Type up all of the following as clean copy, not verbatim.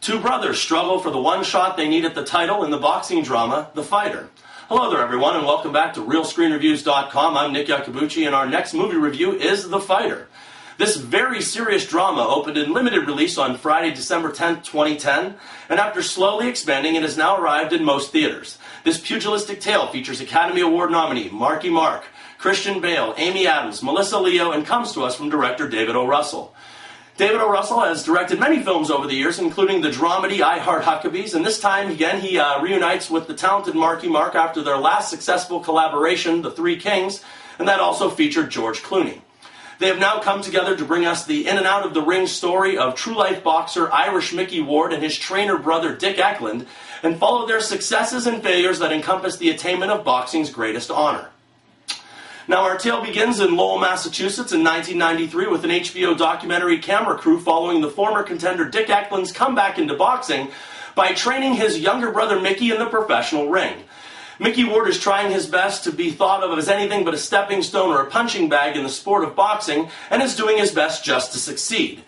Two brothers struggle for the one shot they need at the title in the boxing drama, The Fighter. Hello there, everyone, and welcome back to RealScreenReviews.com. I'm Nick Yacobucci, and our next movie review is The Fighter. This very serious drama opened in limited release on Friday, December 10th, 2010, and after slowly expanding, it has now arrived in most theaters. This pugilistic tale features Academy Award nominee Marky Mark, Christian Bale, Amy Adams, Melissa Leo, and comes to us from director David O. Russell. David O. Russell has directed many films over the years, including the dramedy I Heart Huckabees, and this time, again, he reunites with the talented Marky Mark after their last successful collaboration, The Three Kings, and that also featured George Clooney. They have now come together to bring us the in and out of the ring story of true-life boxer Irish Mickey Ward and his trainer brother Dick Eklund, and follow their successes and failures that encompass the attainment of boxing's greatest honor. Now, our tale begins in Lowell, Massachusetts in 1993 with an HBO documentary camera crew following the former contender Dick Eklund's comeback into boxing by training his younger brother Mickey in the professional ring. Mickey Ward is trying his best to be thought of as anything but a stepping stone or a punching bag in the sport of boxing, and is doing his best just to succeed.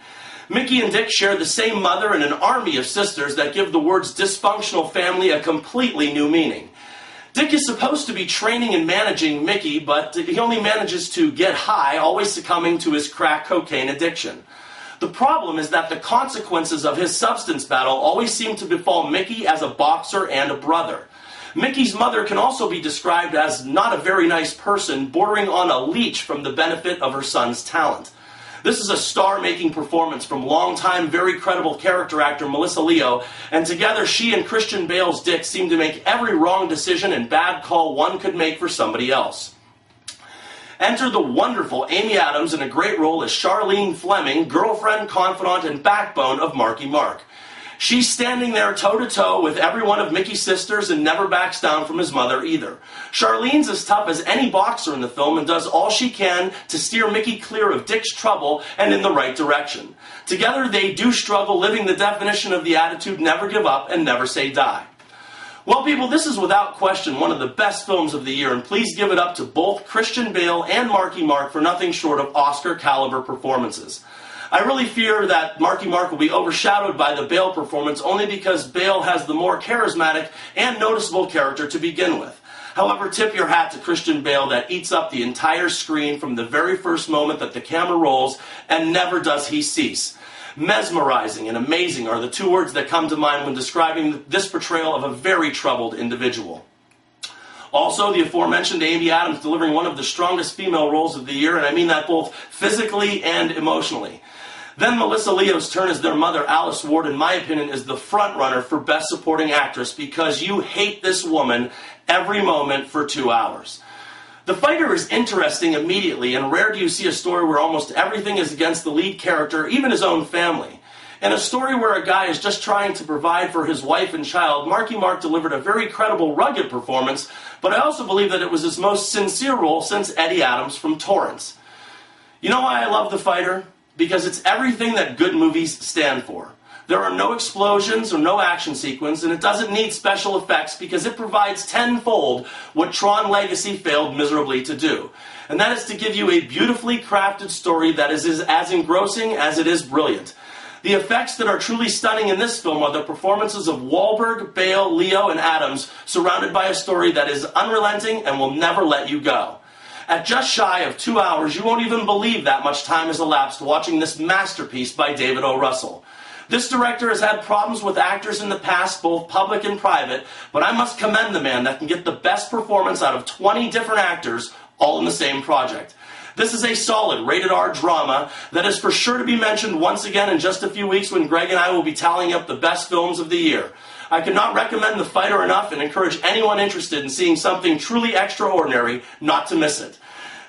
Mickey and Dick share the same mother and an army of sisters that give the words dysfunctional family a completely new meaning. Dick is supposed to be training and managing Mickey, but he only manages to get high, always succumbing to his crack cocaine addiction. The problem is that the consequences of his substance battle always seem to befall Mickey as a boxer and a brother. Mickey's mother can also be described as not a very nice person, bordering on a leech from the benefit of her son's talent. This is a star-making performance from longtime, very credible character actor Melissa Leo, and together she and Christian Bale's Dick seem to make every wrong decision and bad call one could make for somebody else. Enter the wonderful Amy Adams in a great role as Charlene Fleming, girlfriend, confidant, and backbone of Marky Mark. She's standing there toe-to-toe with every one of Mickey's sisters and never backs down from his mother either. Charlene's as tough as any boxer in the film and does all she can to steer Mickey clear of Dick's trouble and in the right direction. Together they do struggle, living the definition of the attitude never give up and never say die. Well, people, this is without question one of the best films of the year, and please give it up to both Christian Bale and Marky Mark for nothing short of Oscar-caliber performances. I really fear that Marky Mark will be overshadowed by the Bale performance only because Bale has the more charismatic and noticeable character to begin with. However, tip your hat to Christian Bale that eats up the entire screen from the very first moment that the camera rolls, and never does he cease. Mesmerizing and amazing are the two words that come to mind when describing this portrayal of a very troubled individual. Also, the aforementioned Amy Adams delivering one of the strongest female roles of the year, and I mean that both physically and emotionally. Then Melissa Leo's turn as their mother, Alice Ward, in my opinion, is the front runner for Best Supporting Actress because you hate this woman every moment for 2 hours. The Fighter is interesting immediately, and rare do you see a story where almost everything is against the lead character, even his own family. In a story where a guy is just trying to provide for his wife and child, Marky Mark delivered a very credible, rugged performance, but I also believe that it was his most sincere role since Eddie Adams from Torrance. You know why I love The Fighter? Because it's everything that good movies stand for. There are no explosions or no action sequence, and it doesn't need special effects because it provides tenfold what Tron Legacy failed miserably to do. And that is to give you a beautifully crafted story that is as engrossing as it is brilliant. The effects that are truly stunning in this film are the performances of Wahlberg, Bale, Leo, and Adams, surrounded by a story that is unrelenting and will never let you go. At just shy of 2 hours, you won't even believe that much time has elapsed watching this masterpiece by David O. Russell. This director has had problems with actors in the past, both public and private, but I must commend the man that can get the best performance out of 20 different actors, all in the same project. This is a solid rated-R drama that is for sure to be mentioned once again in just a few weeks when Greg and I will be tallying up the best films of the year. I cannot recommend The Fighter enough and encourage anyone interested in seeing something truly extraordinary not to miss it.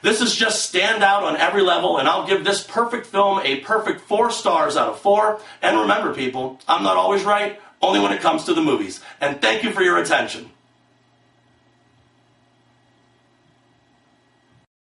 This is just stand out on every level, and I'll give this perfect film a perfect 4 stars out of 4. And remember, people, I'm not always right, only when it comes to the movies. And thank you for your attention.